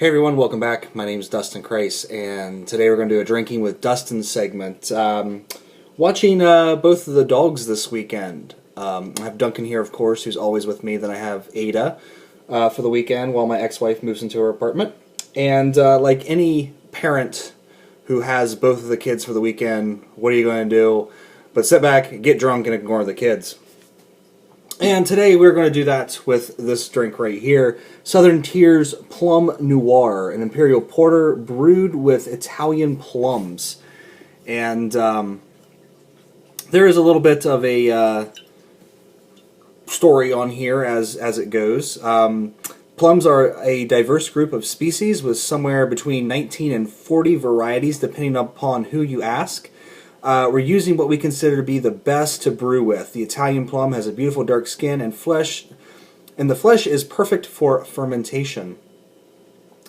Hey everyone, welcome back. My name is dustinkreis, and today we're going to do a Drinking with Dustin segment. Watching both of the dogs this weekend. I have Duncan here, of course, who's always with me. Then I have Ada for the weekend while my ex-wife moves into her apartment. And like any parent who has both of the kids for the weekend, what are you going to do but sit back, get drunk, and ignore the kids? And today we're going to do that with this drink right here, Southern Tier's Plum Noir, an imperial porter brewed with Italian plums. And there is a little bit of a story on here as it goes. Plums are a diverse group of species with somewhere between 19 and 40 varieties depending upon who you ask. We're using what we consider to be the best to brew with. The Italian plum has a beautiful dark skin and flesh, and the flesh is perfect for fermentation.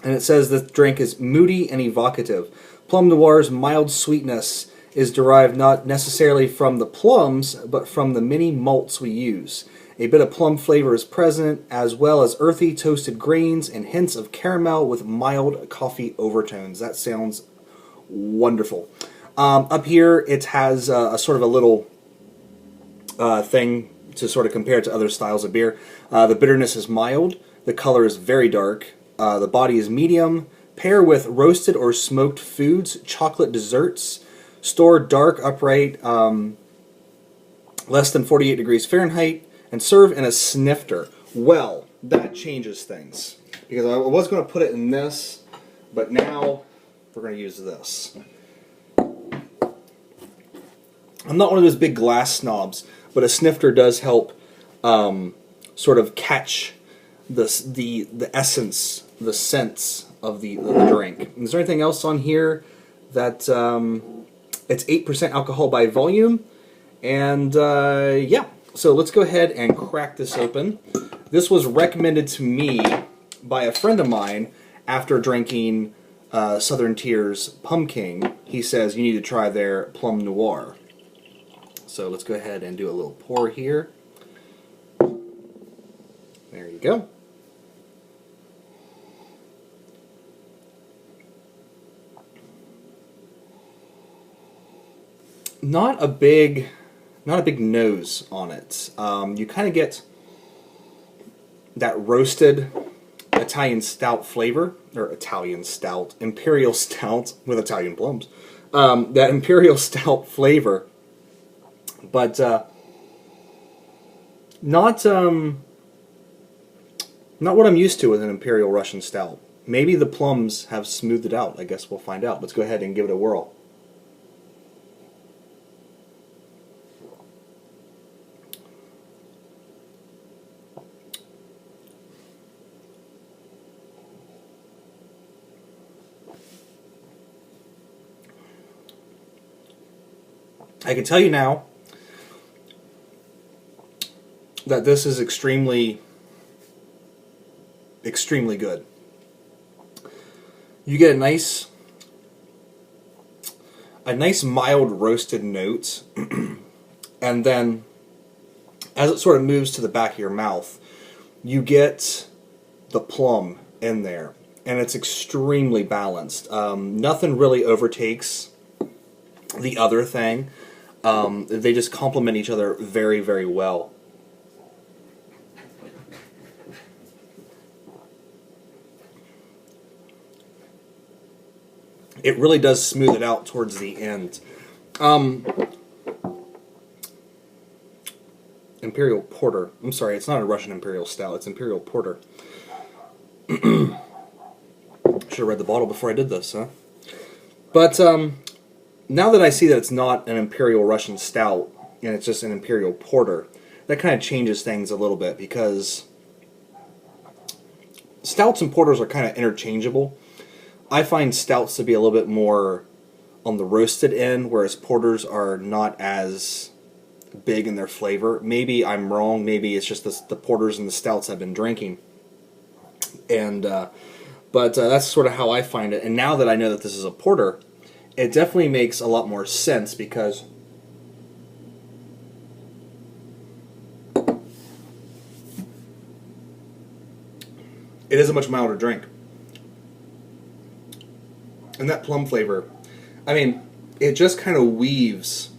And it says this drink is moody and evocative. Plum Noir's mild sweetness is derived not necessarily from the plums, but from the many malts we use. A bit of plum flavor is present, as well as earthy toasted grains and hints of caramel with mild coffee overtones. That sounds wonderful. Up here, it has a sort of a little thing to sort of compare it to other styles of beer. The bitterness is mild. The color is very dark. The body is medium. Pair with roasted or smoked foods, chocolate desserts. Store dark, upright, less than 48 degrees Fahrenheit, and serve in a snifter. Well, that changes things. Because I was going to put it in this, but now we're going to use this. I'm not one of those big glass snobs, but a snifter does help sort of catch the essence, the sense of the drink. Is there anything else on here that it's 8% alcohol by volume? And yeah, so let's go ahead and crack this open. This was recommended to me by a friend of mine after drinking Southern Tier's Pumpkin. He says you need to try their Plum Noir. So let's go ahead and do a little pour here. There you go. Not a big nose on it. You kind of get that roasted Italian stout flavor, or Italian stout, imperial stout with Italian plums. That imperial stout flavor. But not what I'm used to with an Imperial Russian Stout. Maybe the plums have smoothed it out. I guess we'll find out. Let's go ahead and give it a whirl. I can tell you now that this is extremely good. You get a nice mild roasted note, and then as it sort of moves to the back of your mouth, you get the plum in there, and it's extremely balanced. Nothing really overtakes the other thing. They just complement each other very, very well. It really does smooth it out towards the end. Imperial Porter. I'm sorry, it's not a Russian Imperial Stout. It's Imperial Porter. Should have read the bottle before I did this, huh? But now that I see that it's not an Imperial Russian Stout, and it's just an Imperial Porter, that kind of changes things a little bit, because stouts and porters are kind of interchangeable. I find stouts to be a little bit more on the roasted end, whereas porters are not as big in their flavor. Maybe I'm wrong. Maybe it's just the porters and the stouts I've been drinking. And but that's sort of how I find it. And now that I know that this is a porter, it definitely makes a lot more sense, because it is a much milder drink. And that plum flavor, I mean, it just kind of weaves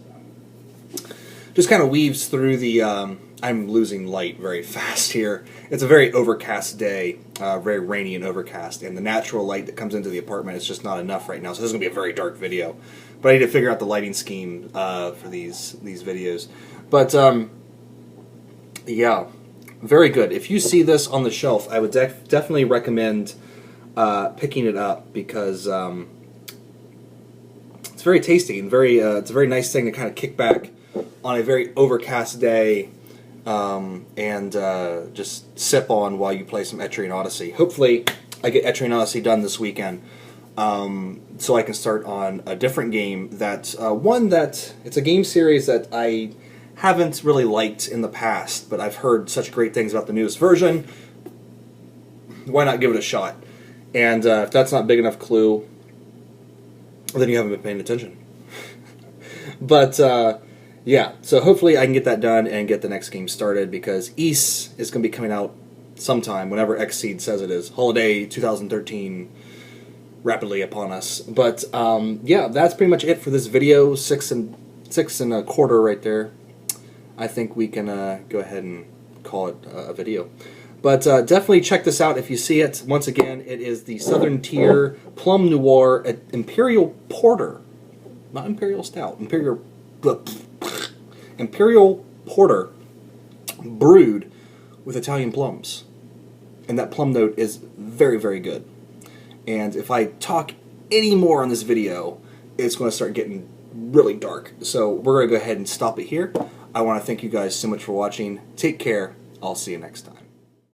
through the, I'm losing light very fast here. It's a very overcast day, very rainy and overcast, and the natural light that comes into the apartment is just not enough right now, so this is going to be a very dark video. But I need to figure out the lighting scheme for these videos. But, yeah, very good. If you see this on the shelf, I would definitely recommend picking it up, because it's very tasty and it's a very nice thing to kind of kick back on a very overcast day and just sip on while you play some Etrian Odyssey. Hopefully I get Etrian Odyssey done this weekend, so I can start on a different game it's a game series that I haven't really liked in the past, but I've heard such great things about the newest version. Why not give it a shot? And if that's not big enough clue, then you haven't been paying attention. But yeah, so hopefully I can get that done and get the next game started, because Ys is going to be coming out sometime, whenever Xseed says it is. Holiday 2013, rapidly upon us. But yeah, that's pretty much it for this video. 6 1/4 right there. I think we can go ahead and call it a video. But definitely check this out if you see it. Once again, it is the Southern Tier Plum Noir Imperial Porter. Not Imperial Stout. Imperial Porter brewed with Italian plums. And that plum note is very, very good. And if I talk any more on this video, it's going to start getting really dark. So we're going to go ahead and stop it here. I want to thank you guys so much for watching. Take care. I'll see you next time.